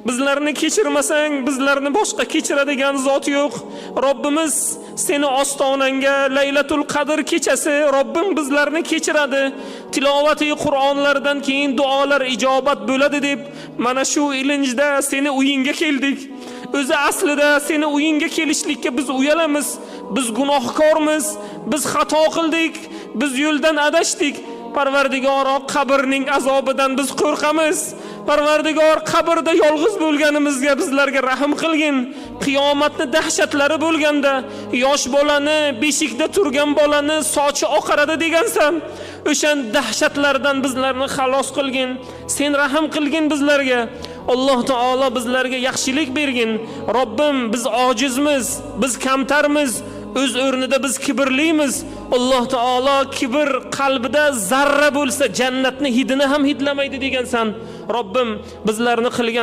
Bizlarni kechirmasang, bizlarni boshqa kechiradigan zot yo'q. Robbimiz seni ostonangga Laylatul Qadr kechasi Robbim bizlarni kechiradi. Tilovati Qur'onlardan keyin duolar ijobat bo'ladi deb mana shu ilinjda seni uyingga keldik. O'zi aslida seni uyingga kelishlikka biz uyalamiz. Biz gunohkormiz, biz xato qildik, biz yo'ldan adashdik. Parvardigoro, qabrning azobidan biz qo'rqamiz. Parvardigor, qabrda yolg'iz bo'lganimizga bizlarga rahim qilgin. Qiyomatning dahshatlari bo'lganda yosh bolani, beshikda turgan bolani sochi oqaradi degansan. O'sha dahshatlardan bizlarni xalos qilgin. Sen rahim qilgin bizlarga. Alloh taolo bizlarga yaxshilik bergin. Robbim, biz ojizmiz, biz kamtarmiz. O'z o'rnida biz kibrlimiz. Alloh taolo kibr qalbida zarra bo'lsa jannatni hidini ham hidlamaydi degansan. Robbim, bizlarni qilgan